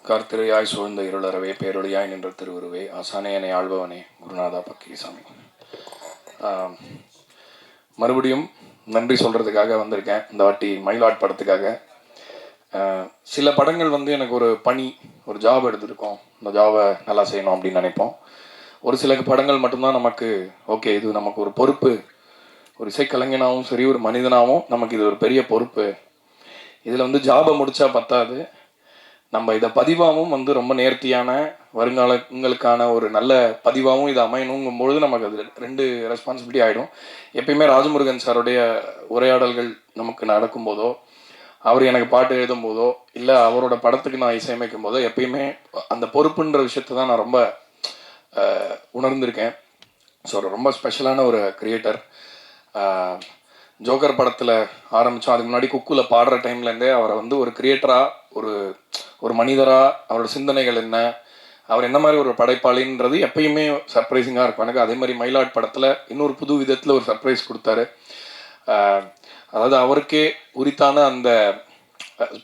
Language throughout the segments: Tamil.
கார்த்திரையாய் சூழ்ந்த இருளறவே பேரொழியாய் நின்ற திருவுருவே ஆசானே என்னை ஆள்பவனே குருநாதா பக்கீசாமி. மறுபடியும் நன்றி சொல்கிறதுக்காக வந்திருக்கேன். இந்த வாட்டி மயிலாட் படத்துக்காக. சில படங்கள் வந்து எனக்கு ஒரு பணி, ஒரு ஜாப் எடுத்துருக்கோம், இந்த ஜாபை நல்லா செய்யணும் அப்படின்னு நினைப்போம். ஒரு சில படங்கள் மட்டும்தான் நமக்கு ஓகே, இது நமக்கு ஒரு பொறுப்பு, ஒரு இசைக்கலைஞனாகவும் சரி ஒரு மனிதனாகவும் நமக்கு இது ஒரு பெரிய பொறுப்பு, இதில் வந்து ஜாபை முடித்தா பத்தாது, நம்ம இதை பதிவாகவும் வந்து ரொம்ப நேர்த்தியான வருங்காலங்களுக்கான ஒரு நல்ல பதிவாகவும் இது அமையணுங்கும் பொழுது நமக்கு அது ரெண்டு ரெஸ்பான்சிபிலிட்டி ஆகிடும். எப்பயுமே ராஜமுருகன் சாருடைய உரையாடல்கள் நமக்கு நடக்கும்போதோ, அவர் எனக்கு பாட்டு எழுதும் போதோ, இல்லை அவரோட படத்துக்கு நான் இசையமைக்கும் போதோ எப்பயுமே அந்த பொறுப்புன்ற விஷயத்தை தான் நான் ரொம்ப உணர்ந்திருக்கேன். ஸோ ரொம்ப ஸ்பெஷலான ஒரு கிரியேட்டர். ஜோக்கர் படத்தில் ஆரம்பித்தோம், அதுக்கு முன்னாடி குக்குவில் பாடுற டைம்லேருந்தே அவரை வந்து ஒரு கிரியேட்டராக, ஒரு மனிதராக, அவரோட சிந்தனைகள் என்ன, அவர் என்ன மாதிரி ஒரு படைப்பாளின்றது எப்பயுமே சர்ப்ரைசிங்காக இருக்கும் எனக்கு. அதே மாதிரி மயிலாட் படத்தில் இன்னொரு புது விதத்தில் ஒரு சர்ப்ரைஸ் கொடுத்தாரு. அதாவது அவருக்கே உரித்தான அந்த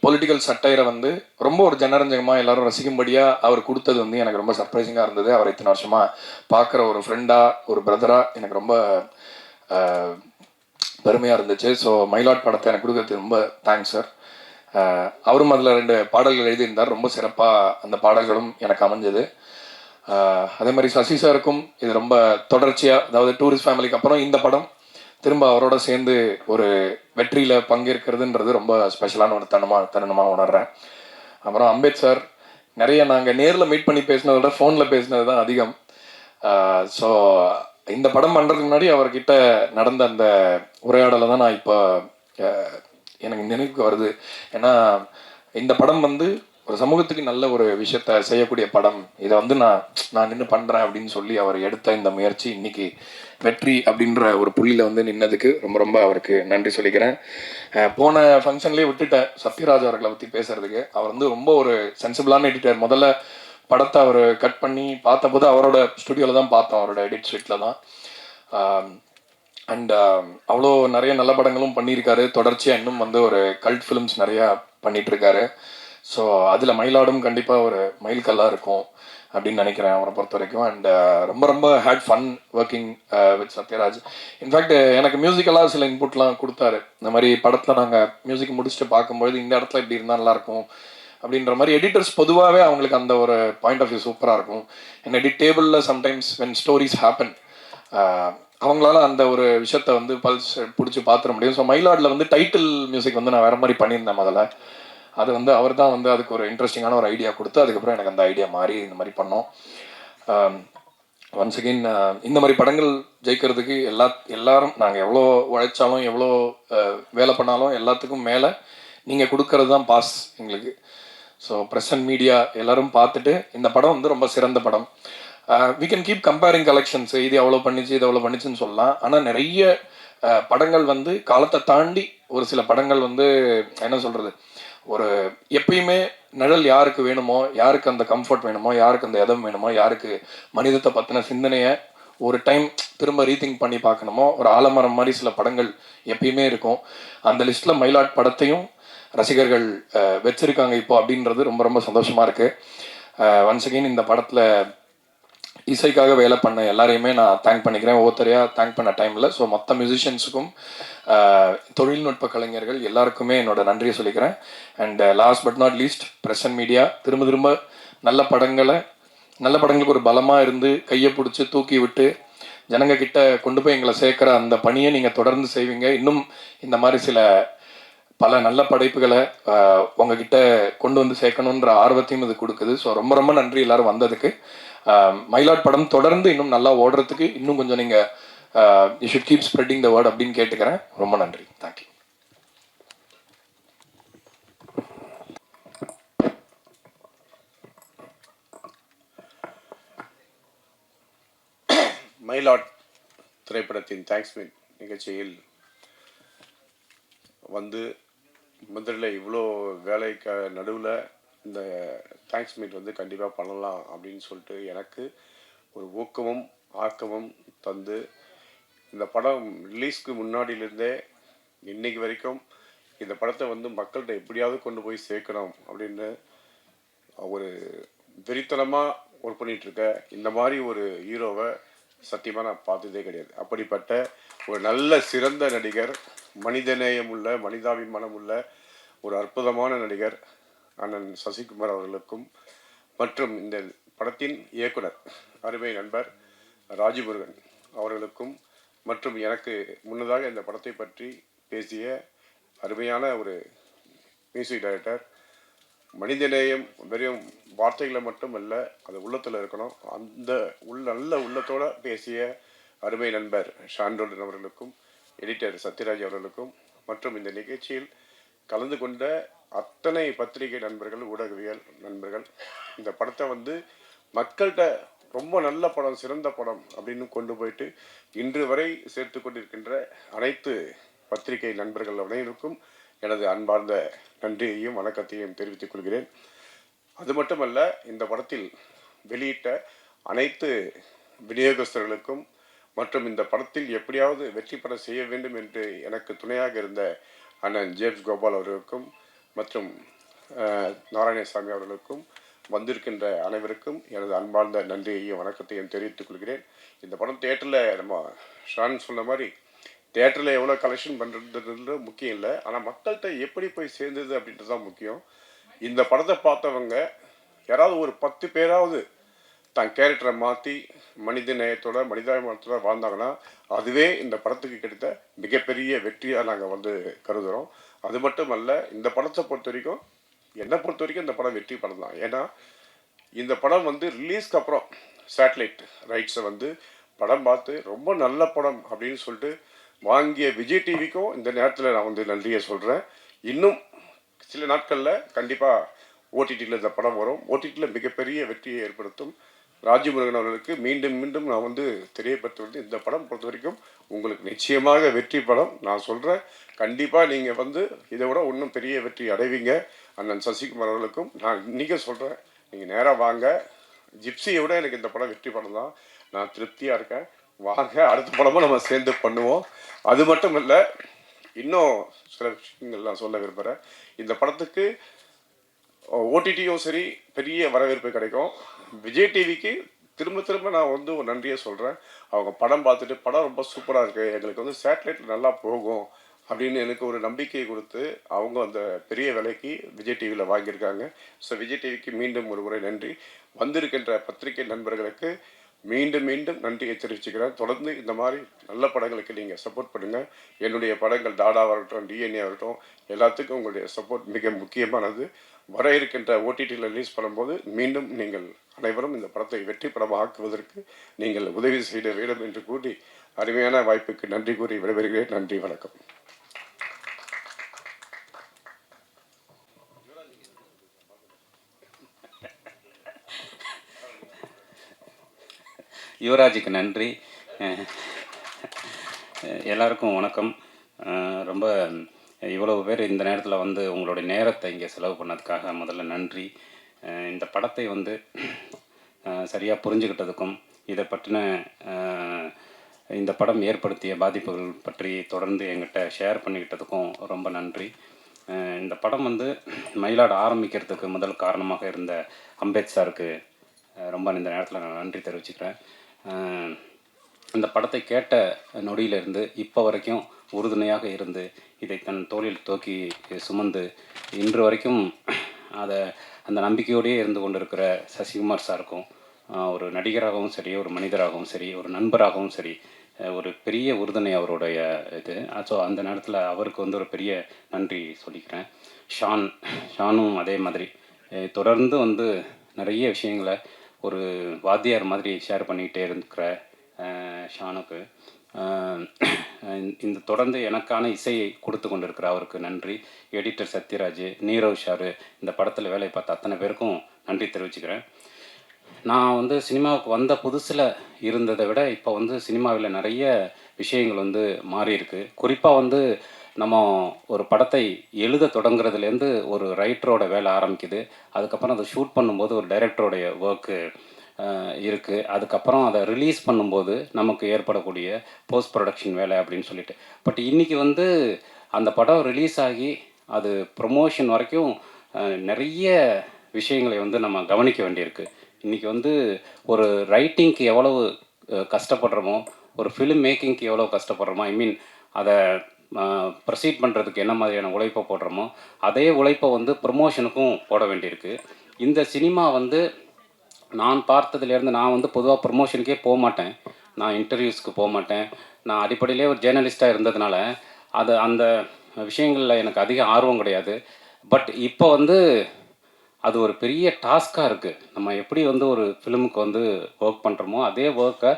பொலிட்டிக்கல் சட்டையரை வந்து ரொம்ப ஒரு ஜனரஞ்சகமாக எல்லாரும் ரசிக்கும்படியாக அவர் கொடுத்தது வந்து எனக்கு ரொம்ப சர்ப்ரைசிங்காக இருந்தது. அவர் இத்தனை வருஷமாக பார்க்குற ஒரு ஃப்ரெண்டாக, ஒரு பிரதராக எனக்கு ரொம்ப பெருமையாக இருந்துச்சு. ஸோ மயிலாட் படத்தை எனக்கு கொடுக்கறது ரொம்ப தேங்க்ஸ் சார். அவரும் அதில் 2 பாடல்கள் எழுதியிருந்தார். ரொம்ப சிறப்பாக அந்த பாடல்களும் எனக்கு அமைஞ்சது. அதே மாதிரி சசி சாருக்கும் இது ரொம்ப தொடர்ச்சியாக, அதாவது டூரிஸ்ட் ஃபேமிலிக்கு அப்புறம் இந்த படம் திரும்ப அவரோட சேர்ந்து ஒரு வெற்றியில் பங்கேற்கிறதுன்றது ரொம்ப ஸ்பெஷலான ஒரு தருணமாக உணர்றேன். அப்புறம் அம்பேத் சார், நிறைய நாங்கள் நேரில் மீட் பண்ணி பேசினதை விட ஃபோனில் பேசினது தான் அதிகம். ஸோ இந்த படம் பண்ணுறதுக்கு முன்னாடி அவர்கிட்ட நடந்த அந்த உரையாடலை தான் நான் இப்போ எனக்கு நினைவுக்கு வருது. ஏன்னா இந்த படம் வந்து ஒரு சமூகத்துக்கு நல்ல ஒரு விஷயத்த செய்யக்கூடிய படம். இதை வந்து நான் நின்று பண்ணுறேன் அப்படின்னு சொல்லி அவர் எடுத்த இந்த முயற்சி இன்னைக்கு வெற்றி அப்படின்ற ஒரு புள்ளியில் வந்து நின்னதுக்கு ரொம்ப ரொம்ப அவருக்கு நன்றி சொல்லிக்கிறேன். போன ஃபங்க்ஷன்லேயே விட்டுட்டேன் சத்யராஜ் அவர்களை பற்றி பேசுறதுக்கு. அவர் வந்து ரொம்ப ஒரு சென்சிபிளான எடிட்டர். முதல்ல படத்தை அவர் கட் பண்ணி பார்த்தபோது அவரோட ஸ்டுடியோவில் தான் பார்த்தோம், அவரோட எடிட் ஸ்ட்ரீட்டில் தான். அண்ட் அவ்வளோ நிறைய நல்ல படங்களும் பண்ணியிருக்காரு. தொடர்ச்சியாக இன்னும் வந்து ஒரு கல்ட் ஃபிலிம்ஸ் நிறையா பண்ணிகிட்ருக்காரு. ஸோ அதில் மயிலாடும் கண்டிப்பாக ஒரு மைல்கல்லாக இருக்கும் அப்படின்னு நினைக்கிறேன் அவரை பொறுத்த வரைக்கும். அண்ட் ரொம்ப ரொம்ப had fun working with Sathyaraj. In fact எனக்கு மியூசிக்கலாக சில இன்புட்லாம் கொடுத்தாரு. இந்த மாதிரி படத்தில் நாங்கள் மியூசிக் முடிச்சுட்டு பார்க்கும்பொழுது இந்த இடத்துல இப்படி இருந்தால் நல்லாயிருக்கும் அப்படின்ற மாதிரி. எடிட்டர்ஸ் பொதுவாகவே அவங்களுக்கு அந்த ஒரு பாயிண்ட் ஆஃப் வியூ சூப்பராக இருக்கும். அண்ட் எடிட் டேபிளில் சம்டைம்ஸ் வென் ஸ்டோரிஸ் ஹேப்பன் அவங்களால அந்த ஒரு விஷயத்த வந்து பல்ஸ் பிடிச்சி பார்த்துட முடியும். ஸோ மயிலாடில் வந்து டைட்டில் மியூசிக் வந்து நான் வேறு மாதிரி பண்ணியிருந்தேன் முதல்ல. அது வந்து அவர் தான் வந்து அதுக்கு ஒரு இன்ட்ரெஸ்டிங்கான ஒரு ஐடியா கொடுத்து அதுக்கப்புறம் எனக்கு அந்த ஐடியா மாறி இந்த மாதிரி பண்ணோம். ஒன்ஸ் அகெயின் இந்த மாதிரி படங்கள் ஜெயிக்கிறதுக்கு எல்லாரும் நாங்கள் எவ்வளோ உழைச்சாலும் எவ்வளோ வேலை பண்ணாலும் எல்லாத்துக்கும் மேலே நீங்கள் கொடுக்கறது தான் பாஸ் எங்களுக்கு. ஸோ ப்ரெஸ் அண்ட் மீடியா எல்லோரும் பார்த்துட்டு இந்த படம் வந்து ரொம்ப சிறந்த படம். We can keep comparing collections, இது எவ்வளோ பண்ணிச்சு இது எவ்வளோ பண்ணிச்சுன்னு சொல்லலாம். ஆனால் நிறைய படங்கள் வந்து காலத்தை தாண்டி ஒரு சில படங்கள் வந்து என்ன சொல்கிறது, ஒரு எப்பயுமே நிழல் யாருக்கு வேணுமோ, யாருக்கு அந்த கம்ஃபர்ட் வேணுமோ, யாருக்கு அந்த இதம் வேணுமோ, யாருக்கு மனிதத்தை பற்றின சிந்தனையை ஒரு டைம் திரும்ப ரீதிங்க் பண்ணி பார்க்கணுமோ, ஒரு ஆலமரம் மாதிரி சில படங்கள் எப்பயுமே இருக்கும். அந்த லிஸ்ட்டில் மயிலாட் படத்தையும் ரசிகர்கள் வச்சிருக்காங்க இப்போ அப்படின்றது ரொம்ப ரொம்ப சந்தோஷமாக இருக்குது. ஒன்ஸ் அகெயின் இந்த படத்தில் இசைக்காக வேலை பண்ண எல்லாரையுமே நான் தேங்க் பண்ணிக்கிறேன். ஒவ்வொருத்தரையாக தேங்க் பண்ண டைமில். ஸோ மொத்த மியூசிஷியன்ஸுக்கும் தொழில்நுட்ப கலைஞர்கள் எல்லாருக்குமே என்னோட நன்றியை சொல்லிக்கிறேன். And last but not least press and media, திரும்ப திரும்ப நல்ல படங்களுக்கு ஒரு பலமாக இருந்து கையை பிடிச்சி தூக்கி விட்டு ஜனங்க கிட்ட கொண்டு போய் எங்களை சேர்க்குற அந்த பணியை நீங்கள் தொடர்ந்து செய்வீங்க. இன்னும் இந்த மாதிரி பல நல்ல படைப்புகளை உங்ககிட்ட கொண்டு வந்து சேர்க்கணுன்ற ஆர்வத்தையும் இது கொடுக்குது. ஸோ ரொம்ப ரொம்ப நன்றி எல்லாரும் வந்ததுக்கு. மயிலாட் படம் தொடர்ந்து இன்னும் நல்லா ஓடுறதுக்கு இன்னும் கொஞ்சம் நீங்கள் you should keep spreading the word அப்படின்னு கேட்டுக்கிறேன். ரொம்ப நன்றி. தேங்க்யூ. மயிலாட் திரைப்படத்தின் தேங்க்ஸ் மீட் நிகழ்ச்சியில் வந்து முதல்ல இவ்வளோ வேலைக்கு நடுவில் இந்த தேங்க்ஸ் மீட் வந்து கண்டிப்பாக பண்ணலாம் அப்படின்னு சொல்லிட்டு எனக்கு ஒரு ஊக்கமும் ஆக்கமும் தந்து, இந்த படம் ரிலீஸ்க்கு முன்னாடியிலேருந்தே இன்னைக்கு வரைக்கும் இந்த படத்தை வந்து மக்கள்கிட்ட எப்படியாவது கொண்டு போய் சேர்க்கணும் அப்படின்னு ஒரு வெறித்தனமாக ஒர்க் பண்ணிகிட்ருக்க இந்த மாதிரி ஒரு ஹீரோவை சத்தியமாக நான் பார்த்ததே கிடையாது. அப்படிப்பட்ட ஒரு நல்ல சிறந்த நடிகர், மனிதநேயம் உள்ள மனிதாபிமானம் உள்ள ஒரு அற்புதமான நடிகர் அண்ணன் சசிகுமார் அவர்களுக்கும் மற்றும் இந்த படத்தின் இயக்குனர் அருமை நண்பர் ராஜமுருகன் அவர்களுக்கும் மற்றும் எனக்கு முன்னதாக இந்த படத்தை பற்றி பேசிய அருமையான ஒரு மியூசிக் டைரக்டர், மனிதநேயம் வெறும் வார்த்தைகளை மட்டும் அல்ல, அது உள்ளத்தில் இருக்கணும், அந்த நல்ல உள்ளத்தோடு பேசிய அருமை நண்பர் ஷான்ரோடன் அவர்களுக்கும், எடிட்டர் சத்யராஜ் அவர்களுக்கும் மற்றும் இந்த நிகழ்ச்சியில் கலந்து கொண்ட அத்தனை பத்திரிகை நண்பர்கள், ஊடகவியல் நண்பர்கள், இந்த படத்தை மக்கள்கிட்ட ரொம்ப நல்ல படம், சிறந்த படம் அப்படின்னு கொண்டு போயிட்டு இன்று வரை சேர்த்து கொண்டிருக்கின்ற அனைத்து பத்திரிகை நண்பர்கள் அனைவருக்கும் எனது அன்பார்ந்த நன்றியையும் வணக்கத்தையும் தெரிவித்துக் கொள்கிறேன். அது மட்டுமல்ல, இந்த படத்தில் வெளியிட்ட அனைத்து விநியோகஸ்தர்களுக்கும் மற்றும் இந்த படத்தில் எப்படியாவது வெற்றி பெற செய்ய வேண்டும் என்று எனக்கு துணையாக இருந்த அண்ணன் ஜேம்ஸ் கோபால் அவர்களுக்கும் மற்றும் நாராயணசாமி அவர்களுக்கும் வந்திருக்கின்ற அனைவருக்கும் எனது அன்பார்ந்த நன்றியையும் வணக்கத்தையும் தெரிவித்துக் கொள்கிறேன். இந்த படம் தியேட்டரில் நம்ம ஷான் சொன்ன மாதிரி தியேட்டரில் எவ்வளோ கலெக்ஷன் பண்ணுறது முக்கியம் இல்லை, ஆனால் மக்கள்கிட்ட எப்படி போய் சேர்ந்தது அப்படின்றது தான் முக்கியம். இந்த படத்தை பார்த்தவங்க யாராவது ஒரு 10 பேராவது தன் கேரக்டரை மாற்றி மனித நேயத்தோட மனிதாபிமானத்தோட வாழ்ந்தாங்கன்னா அதுவே இந்த படத்துக்கு கிடைத்த மிகப்பெரிய வெற்றியாக நாங்கள் கருதுகிறோம். அது மட்டும் அல்ல, இந்த படத்தை பொறுத்த வரைக்கும், என்னை பொறுத்த வரைக்கும் இந்த படம் வெற்றி படம் தான். ஏன்னா இந்த படம் ரிலீஸ்க்கு அப்புறம் சேட்டலைட் ரைட்ஸை படம் பார்த்து ரொம்ப நல்ல படம் அப்படின்னு சொல்லிட்டு வாங்கிய விஜய் டிவிக்கும் இந்த நேரத்தில் நான் நன்றியை சொல்கிறேன். இன்னும் சில நாட்களில் கண்டிப்பாக ஓடிடியில் இந்த படம் வரும். ஓடிடியில் மிகப்பெரிய வெற்றியை ஏற்படுத்தும். ராஜமுருகன் அவர்களுக்கு மீண்டும் மீண்டும் நான் தெரியப்படுத்துவது, இந்த படம் பொறுத்த வரைக்கும் உங்களுக்கு நிச்சயமாக வெற்றி படம். நான் சொல்கிறேன், கண்டிப்பாக நீங்கள் இதை விட இன்னும் பெரிய வெற்றி அடைவீங்க. அண்ணன் சசிகுமார் அவர்களுக்கும் நான் இன்றைக்கி சொல்கிறேன், நீங்கள் நேராக வாங்க. ஜிப்சியை விட எனக்கு இந்த படம் வெற்றி படம் தான். நான் திருப்தியாக இருக்கேன். வாங்க, அடுத்த படமும் நம்ம சேர்ந்து பண்ணுவோம். அது மட்டும் இல்லை, இன்னும் சில விஷயங்கள் நான் சொல்ல விரும்புகிறேன். இந்த படத்துக்கு ஓடிடியும் சரி பெரிய வரவேற்பு கிடைக்கும். விஜய் டிவிக்கு திரும்ப திரும்ப நான் ஒரு நன்றியை சொல்கிறேன். அவங்க படம் பார்த்துட்டு படம் ரொம்ப சூப்பராக இருக்குது, எங்களுக்கு சேட்டலைட்டில் நல்லா போகும் அப்படின்னு எனக்கு ஒரு நம்பிக்கையை கொடுத்து அவங்க அந்த பெரிய விலைக்கு விஜய் டிவியில் வாங்கியிருக்காங்க. ஸோ விஜய் டிவிக்கு மீண்டும் ஒரு முறை நன்றி. வந்திருக்கின்ற பத்திரிகை நண்பர்களுக்கு மீண்டும் மீண்டும் நன்றியை தெரிவிச்சுக்கிறேன். தொடர்ந்து இந்த மாதிரி நல்ல படங்களுக்கு நீங்கள் சப்போர்ட் பண்ணுங்கள். என்னுடைய படங்கள் டாடாவாகட்டும், டிஎன்ஏ ஆகட்டும், எல்லாத்துக்கும் உங்களுடைய சப்போர்ட் மிக முக்கியமானது. வர இருக்கின்ற ஓடிடியில் ரிலீஸ் பண்ணும்போது மீண்டும் நீங்கள் அனைவரும் இந்த படத்தை வெற்றி படமாக ஆக்குவதற்கு நீங்கள் உதவி செய்ய வேண்டும் என்று கூறி அருமையான வாய்ப்புக்கு நன்றி கூறி விடைபெறுகிறேன். நன்றி, வணக்கம். யுவராஜுக்கு நன்றி. எல்லாருக்கும் வணக்கம். ரொம்ப இவ்வளவு பேர் இந்த நேரத்தில் உங்களுடைய நேரத்தை இங்கே செலவு பண்ணதுக்காக முதல்ல நன்றி. இந்த படத்தை சரியாக புரிஞ்சுக்கிட்டதுக்கும் இதை பற்றின இந்த படம் ஏற்படுத்திய பாதிப்புகள் பற்றி தொடர்ந்து எங்கிட்ட ஷேர் பண்ணிக்கிட்டதுக்கும் ரொம்ப நன்றி. இந்த படம் மயிலாட ஆரம்பிக்கிறதுக்கு முதல் காரணமாக இருந்த அம்பேத் சாருக்கு ரொம்ப இந்த நேரத்தில் நான் நன்றி தெரிவிச்சுக்கிறேன். இந்த படத்தை கேட்ட நொடியிலிருந்து இப்போ வரைக்கும் உறுதுணையாக இருந்து இதை தன் தோளில் தூக்கி சுமந்து இன்று வரைக்கும் அந்த நம்பிக்கையோடையே இருந்து கொண்டிருக்கிற சசிகுமார் சாருக்கும், ஒரு நடிகராகவும் சரி, ஒரு மனிதராகவும் சரி, ஒரு நண்பராகவும் சரி, ஒரு பெரிய உறுதுணை அவருடைய இது. ஸோ அந்த நேரத்தில் அவருக்கு ஒரு பெரிய நன்றி சொல்லிக்கிறேன். ஷானும் அதே மாதிரி தொடர்ந்து நிறைய விஷயங்களை ஒரு வாத்தியார் மாதிரி ஷேர் பண்ணிக்கிட்டே இருக்கிற ஷானுக்கு இந்த தொடர்ந்து எனக்கான இசையை கொடுத்து கொண்டிருக்கிற அவருக்கு நன்றி. எடிட்டர் சத்யராஜ், நீரவ் ஷாரு, இந்த படத்தில் வேலை பார்த்த அத்தனை பேருக்கும் நன்றி தெரிவிச்சுக்கிறேன். நான் சினிமாவுக்கு வந்த புதுசில் இருந்ததை விட இப்போ சினிமாவில் நிறைய விஷயங்கள் மாறி இருக்கு. குறிப்பாக நம்ம ஒரு படத்தை எழுத தொடங்குறதுலேருந்து ஒரு ரைட்டரோட வேலை ஆரம்பிக்குது. அதுக்கப்புறம் அதை ஷூட் பண்ணும்போது ஒரு டைரக்டரோடைய ஒர்க்கு இருக்குது. அதுக்கப்புறம் அதை ரிலீஸ் பண்ணும்போது நமக்கு ஏற்படக்கூடிய போஸ்ட் ப்ரொடக்ஷன் வேலை அப்படின்னு சொல்லிட்டு. பட் இன்றைக்கி அந்த படம் ரிலீஸ் ஆகி அது ப்ரொமோஷன் வரைக்கும் நிறைய விஷயங்களை வந்து நம்ம கவனிக்க வேண்டியிருக்கு. இன்றைக்கி வந்து ஒரு ரைட்டிங்க்கு எவ்வளவு கஷ்டப்படுறோமோ, ஒரு ஃபிலிம் மேக்கிங்க்கு எவ்வளோ கஷ்டப்படுறோமோ, ஐ மீன் அதை ப்ரொசீட் பண்ணுறதுக்கு என்ன மாதிரியான உழைப்பை போடுறோமோ, அதே உழைப்பை வந்து ப்ரமோஷனுக்கும் போட வேண்டியிருக்கு. இந்த சினிமா வந்து நான் பார்த்ததுலேருந்து நான் வந்து பொதுவாக ப்ரமோஷனுக்கே போகமாட்டேன். நான் இன்டர்வியூஸ்க்கு போகமாட்டேன். நான் அடிப்படையிலே ஒரு ஜேர்னலிஸ்ட்டாக இருந்ததுனால, அந்த விஷயங்களில் எனக்கு அதிக ஆர்வம் கிடையாது. பட் இப்போ வந்து அது ஒரு பெரிய டாஸ்க்காக இருக்குது. நம்ம எப்படி வந்து ஒரு ஃபிலிமுக்கு வந்து ஒர்க் பண்ணுறோமோ, அதே ஒர்க்கை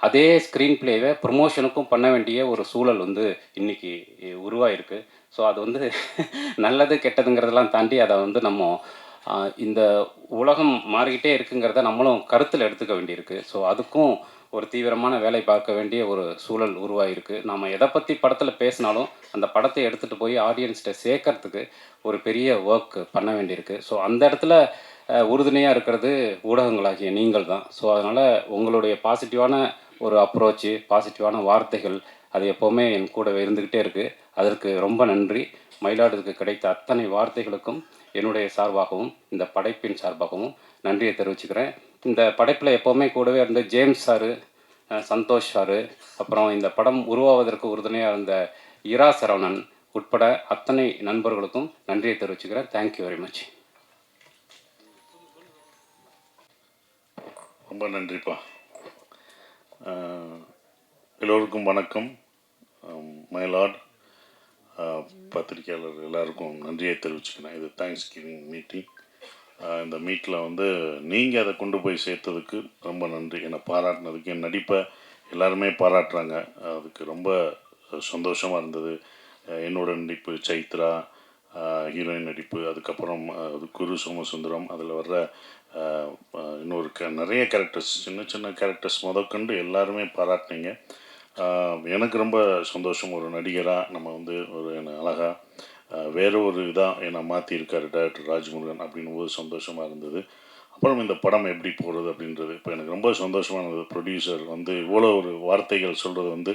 அதே ஸ்க்ரீன் ப்ளேவை ப்ரமோஷனுக்கும் பண்ண வேண்டிய ஒரு சூழல் வந்து இன்றைக்கி உருவாயிருக்கு. ஸோ அது வந்து நல்லது கெட்டதுங்கிறதெல்லாம் தாண்டி அதை வந்து நம்ம இந்த உலகம் மாறிக்கிட்டே இருக்குங்கிறத நம்மளும் கருத்தில் எடுத்துக்க வேண்டியிருக்கு. ஸோ அதுக்கும் ஒரு தீவிரமான வேலை பார்க்க வேண்டிய ஒரு சூழல் உருவாகிருக்கு. நாம் எதை பற்றி படத்தில் பேசினாலும் அந்த படத்தை எடுத்துகிட்டு போய் ஆடியன்ஸ்கிட்ட சேர்க்கறதுக்கு ஒரு பெரிய ஒர்க் பண்ண வேண்டியிருக்கு. ஸோ அந்த இடத்துல உறுதுணையாக இருக்கிறது ஊடகங்களாகிய நீங்கள் தான். ஸோ அதனால் உங்களுடைய பாசிட்டிவான ஒரு அப்ரோச்சு, பாசிட்டிவான வார்த்தைகள் அது எப்போவுமே என் கூடவே இருந்துக்கிட்டே இருக்குது. அதற்கு ரொம்ப நன்றி. மயிலாடுதுறைக்கு கிடைத்த அத்தனை வார்த்தைகளுக்கும் என்னுடைய சார்பாகவும் இந்த படைப்பின் சார்பாகவும் நன்றியை தெரிவிச்சுக்கிறேன். இந்த படைப்பில் எப்போவுமே கூடவே இருந்த ஜேம்ஸ் சாரு, சந்தோஷ் சாரு, அப்புறம் இந்த படம் உருவாவதற்கு உறுதுணையாக இருந்த இரா சரவணன் உட்பட அத்தனை நண்பர்களுக்கும் நன்றியை தெரிவிச்சுக்கிறேன். Thank you very much. ரொம்ப நன்றிப்பா. எல்லோருக்கும் வணக்கம். மயிலாட் பத்திரிகையாளர் எல்லாருக்கும் நன்றியை தெரிவிச்சுக்கிறேன். இது தேங்க்ஸ் கிவிங் மீட்டிங். இந்த மீட்டில் வந்து நீங்கள் அதை கொண்டு போய் சேர்த்ததுக்கு ரொம்ப நன்றி. என்னை பாராட்டினதுக்கு, என் நடிப்பை எல்லாருமே பாராட்டுறாங்க. அதுக்கு ரொம்ப சந்தோஷமாக இருந்தது. என்னோட நடிப்பு, சைத்ரா ஹீரோயின் நடிப்பு, அதுக்கப்புறம் குரு சோமசுந்தரம், அதில் வர்ற இன்னொரு நிறைய கேரக்டர்ஸ், சின்ன சின்ன கேரக்டர்ஸ் முதற்கொண்டு எல்லாருமே பாராட்டினீங்க. எனக்கு ரொம்ப சந்தோஷம். ஒரு நடிகராக நம்ம வந்து ஒரு என்னை அழகாக வேறு ஒரு இதாக என்னை மாற்றிருக்காரு டைரக்டர் ராஜ்முருகன் அப்படின்னும் போது சந்தோஷமாக இருந்தது. அப்புறம் இந்த படம் எப்படி போகிறது அப்படின்றது இப்போ எனக்கு ரொம்ப சந்தோஷமாக இருந்தது. ப்ரொடியூசர் வந்து இவ்வளோ ஒரு வார்த்தைகள் சொல்கிறது வந்து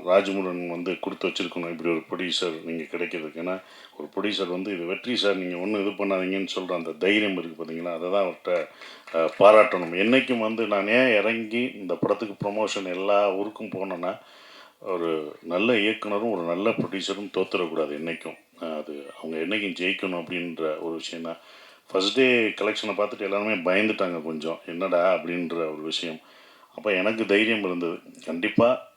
ராஜ்முருகன் வந்து கொடுத்து வச்சுருக்கணும். இப்படி ஒரு ப்ரொடியூசர் நீங்கள் கிடைக்கிறதுக்கு. ஏன்னா ஒரு ப்ரொடியூசர் வந்து இது வெற்றி சார், நீங்கள் ஒன்றும் இது பண்ணாதீங்கன்னு சொல்கிற அந்த தைரியம் இருக்குது பார்த்தீங்களா, அதை தான் அவர்கிட்ட பாராட்டணும். என்றைக்கும் வந்து நான் ஏன் இறங்கி இந்த படத்துக்கு ப்ரொமோஷன் எல்லா ஊருக்கும் போனேன்னா, ஒரு நல்ல இயக்குனரும் ஒரு நல்ல ப்ரொடியூசரும் தோற்றுறக்கூடாது என்றைக்கும். அது அவங்க என்றைக்கும் ஜெயிக்கணும் அப்படின்ற ஒரு விஷயம் தான். ஃபஸ்ட் டே கலெக்ஷனை பார்த்துட்டு எல்லாருமே பயந்துட்டாங்க கொஞ்சம், என்னடா அப்படின்ற ஒரு விஷயம். அப்போ எனக்கு தைரியம் இருந்தது, கண்டிப்பாக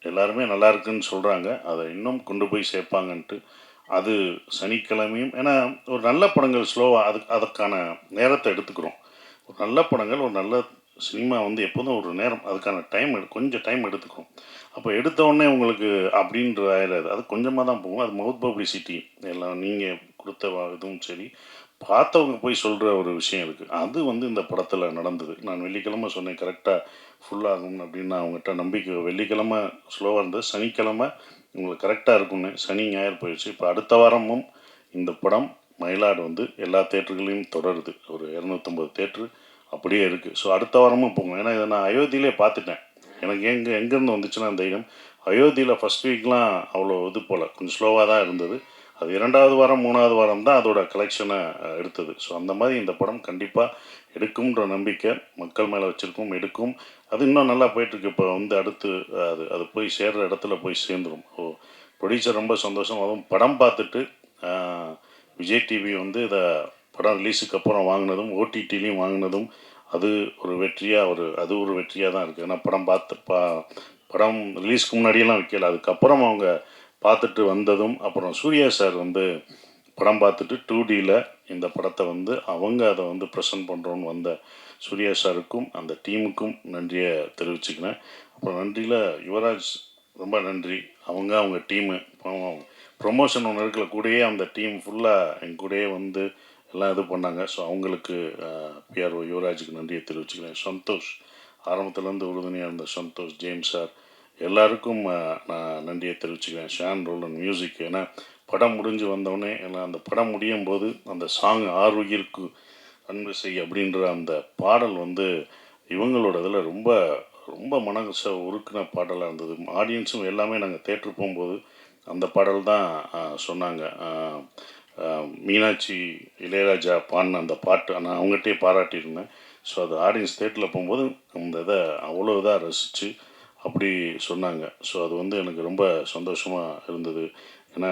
எல்லாருமே நல்லா இருக்குன்னு சொல்கிறாங்க, அதை இன்னும் கொண்டு போய் சேர்ப்பாங்கன்ட்டு. அது சனிக்கிழமையும், ஏன்னா ஒரு நல்ல படங்கள் ஸ்லோவாக அதுக்கான நேரத்தை எடுத்துக்கிறோம். ஒரு நல்ல படங்கள், ஒரு நல்ல சினிமா வந்து எப்போதும் ஒரு நேரம், அதுக்கான டைம் கொஞ்சம் டைம் எடுத்துக்கும். அப்போ எடுத்தோடனே உங்களுக்கு அப்படின்ற ஆயிடாது. அது கொஞ்சமாக தான் போகும். அது மவுத் பப்ளிசிட்டி எல்லாம் நீங்கள் கொடுத்த இதுவும் சரி, பார்த்தவங்க போய் சொல்கிற ஒரு விஷயம் இருக்குது. அது வந்து இந்த படத்தில் நடந்தது. நான் வெள்ளிக்கிழமை சொன்னேன் கரெக்டாக ஃபுல்லாகும் அப்படின்னு. நான் அவங்ககிட்ட நம்பிக்கை, வெள்ளிக்கிழமை ஸ்லோவாக இருந்தது, சனிக்கிழமை உங்களுக்கு கரெக்டாக இருக்கும்னு. சனி ஞாயிறு போயிடுச்சு. இப்போ அடுத்த வாரமும் இந்த படம் மயிலாடு வந்து எல்லா தேட்டர்களையும் தொடருது. ஒரு 250 தேட்ரு அப்படியே இருக்குது. ஸோ அடுத்த வாரமும் போகும். ஏன்னா இதை நான் அயோத்தியிலே பார்த்துட்டேன். எனக்கு எங்கேருந்து வந்துச்சுன்னா தைரியம், அயோத்தியில் ஃபஸ்ட் வீக்லாம் அவ்வளோ இது போல் கொஞ்சம் ஸ்லோவாக தான் இருந்தது. அது 2வது வாரம் 3வது வாரம் தான் அதோட கலெக்ஷனை எடுத்தது. ஸோ அந்த மாதிரி இந்த படம் கண்டிப்பாக எடுக்கும்ன்ற நம்பிக்கை மக்கள் மேலே வச்சுருக்கோம், எடுக்கும். அது இன்னும் நல்லா போயிட்டுருக்கு. இப்போ வந்து அடுத்து அது போய் சேர்கிற இடத்துல போய் சேர்ந்துடும். ப்ரொடியூசர் ரொம்ப சந்தோஷம். அதுவும் படம் பார்த்துட்டு விஜய் டிவி வந்து இதை படம் ரிலீஸுக்கு அப்புறம் வாங்கினதும், ஓடிடிலையும் வாங்கினதும், அது ஒரு வெற்றியாக அது ஒரு வெற்றியாக தான் இருக்குது. ஏன்னா படம் ரிலீஸ்க்கு முன்னாடியெல்லாம் வைக்கல, அதுக்கப்புறம் அவங்க பார்த்துட்டு வந்ததும், அப்புறம் சூர்யா சார் வந்து படம் பார்த்துட்டு 2Dயில் இந்த படத்தை வந்து அவங்க அதை வந்து ப்ரெசென்ட் பண்ணுறோன்னு வந்த சூர்யா சாருக்கும் அந்த டீமுக்கும் நன்றியை தெரிவிச்சுக்கிறேன். அப்புறம் நன்றியில் யுவராஜ் ரொம்ப நன்றி. அவங்க டீமு ப்ரொமோஷன் ஒன்று இருக்கல, கூடயே அந்த டீம் ஃபுல்லாக என் கூடயே வந்து எல்லாம் இது பண்ணாங்க. ஸோ அவங்களுக்கு பிஆர்ஓ யுவராஜுக்கு நன்றியை தெரிவிச்சுக்கிறேன். சந்தோஷ் ஆரம்பத்துலேருந்து உறுதுணையாக இருந்த சந்தோஷ், ஜேம்ஸ் சார் எல்லாருக்கும் நான் நன்றியை தெரிவிச்சுக்கிறேன். ஷான் ரோலன் மியூசிக், ஏன்னா படம் முடிஞ்சு வந்தோடனே, ஏன்னா அந்த படம் முடியும் போது அந்த சாங் ஆறுயிருக்கு அன்பு செய் அப்படின்ற அந்த பாடல் வந்து இவங்களோட இதில் ரொம்ப ரொம்ப மனசை உருக்கின பாடலாக இருந்தது. ஆடியன்ஸும் எல்லாமே நாங்கள் தேட்டரு போகும்போது அந்த பாடல் தான் சொன்னாங்க. மீனாட்சி இளையராஜா பாடின அந்த பாட்டு நான் அவங்ககிட்டயே பாராட்டியிருந்தேன். ஸோ அது ஆடியன்ஸ் தேட்டரில் போகும்போது அந்த இதை அவ்வளோ இதாக ரசித்து அப்படி சொன்னாங்க. ஸோ அது வந்து எனக்கு ரொம்ப சந்தோஷமாக இருந்தது. ஏன்னா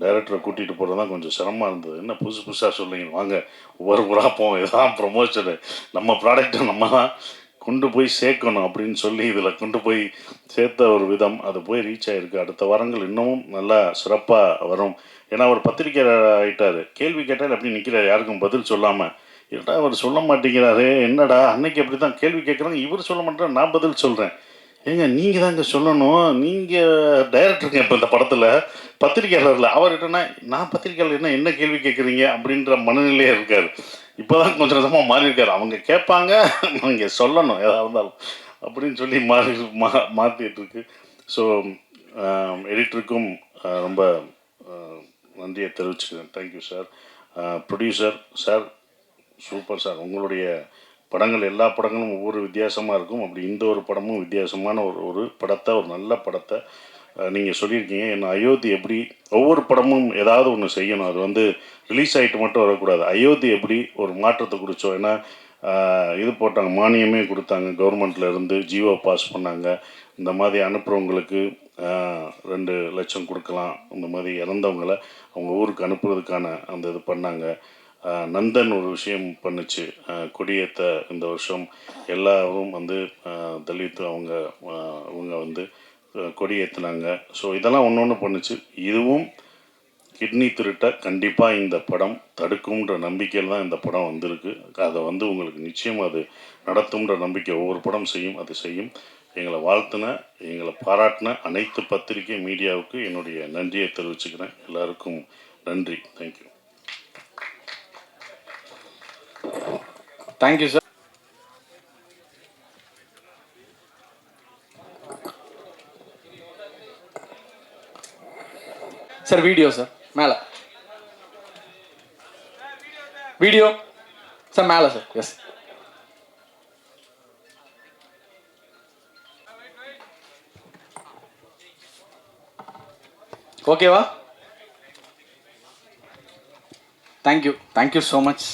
டைரக்டரை கூட்டிகிட்டு போகிறது தான் கொஞ்சம் சிரமமாக இருந்தது. என்ன புதுசு புதுசாக சொல்லுங்க, வாங்க ஒவ்வொரு ஊராக போவோம், இதுதான் ப்ரொமோஷனு, நம்ம ப்ராடக்டை நம்ம தான் கொண்டு போய் சேர்க்கணும் அப்படின்னு சொல்லி இதில் கொண்டு போய் சேர்த்த ஒரு விதம் அது போய் ரீச் ஆகிருக்கு. அடுத்த வாரங்கள் இன்னமும் நல்லா சிறப்பாக வரும். ஏன்னா அவர் பத்திரிக்கையாளர் ஆகிட்டார். கேள்வி கேட்டால் அப்படி நிற்கிறார், யாருக்கும் பதில் சொல்லாமல். ஏன்டா அவர் சொல்ல மாட்டேங்கிறாரு, என்னடா அன்னைக்கு அப்படி தான் கேள்வி கேட்குறாங்க, இவர் சொல்ல மாட்டேன், நான் பதில் சொல்கிறேன். ஏங்க நீங்கள் தாங்க சொல்லணும், நீங்கள் டைரக்டருங்க இப்போ இந்த படத்தில், பத்திரிக்கையாளரில். அவர்கிட்டனா நான் பத்திரிக்கையாளர் என்ன கேள்வி கேட்குறீங்க அப்படின்ற மனநிலையே இருக்கார். இப்போ தான் கொஞ்சம் கொஞ்சமாக மாறி இருக்கார். அவங்க கேட்பாங்க, நீங்கள் சொல்லணும் எதாக இருந்தாலும் அப்படின்னு சொல்லி மாற்றிட்டு இருக்கு. ஸோ எடிட்டருக்கும் ரொம்ப நன்றியை தெரிவிச்சுக்கிறேன். Thank you sir. Producer sir, super sir. உங்களுடைய படங்கள் எல்லா படங்களும் ஒவ்வொரு வித்தியாசமாக இருக்கும். அப்படி இந்த ஒரு படமும் வித்தியாசமான ஒரு படத்தை, ஒரு நல்ல படத்தை நீங்கள் சொல்லியிருக்கீங்க. என்ன அயோத்தி எப்படி ஒவ்வொரு படமும் ஏதாவது ஒன்று செய்யணும், அது வந்து ரிலீஸ் ஆகிட்டு மட்டும் வரக்கூடாது. அயோத்தி எப்படி ஒரு மாற்றத்தை கொடுத்தோம். ஏன்னா இது போட்டாங்க, மானியமே கொடுத்தாங்க கவர்மெண்ட்டில் இருந்து, ஜியோ பாஸ் பண்ணாங்க. இந்த மாதிரி அனுப்புகிறவங்களுக்கு 2 லட்சம் கொடுக்கலாம். இந்த மாதிரி இறந்தவங்களை அவங்க ஊருக்கு அனுப்புறதுக்கான அந்த இது பண்ணாங்க. நந்தன் ஒரு விஷயம் பண்ணுச்சு, கொடியேற்ற இந்த வருஷம் எல்லாரும் வந்து தலித் அவங்க வந்து கொடியேற்றினாங்க. ஸோ இதெல்லாம் ஒன்று ஒன்று பண்ணுச்சு. இதுவும் கிட்னி திருட்டை கண்டிப்பாக இந்த படம் தடுக்கும்ன்ற நம்பிக்கையில் தான் இந்த படம் வந்திருக்கு. அதை வந்து உங்களுக்கு நிச்சயம் அது நடத்தும்ன்ற நம்பிக்கை ஒவ்வொரு படம் செய்யும், அது செய்யும். எங்களை வாழ்த்தின, எங்களை பாராட்டின அனைத்து பத்திரிகை மீடியாவுக்கு என்னுடைய நன்றியை தெரிவிச்சுக்கிறேன். எல்லாருக்கும் நன்றி. Thank you. Thank you sir. Sir video sir மேலே, வீடியோ சார் மேலே சார். எஸ் ஓகேவா? Thank you so much.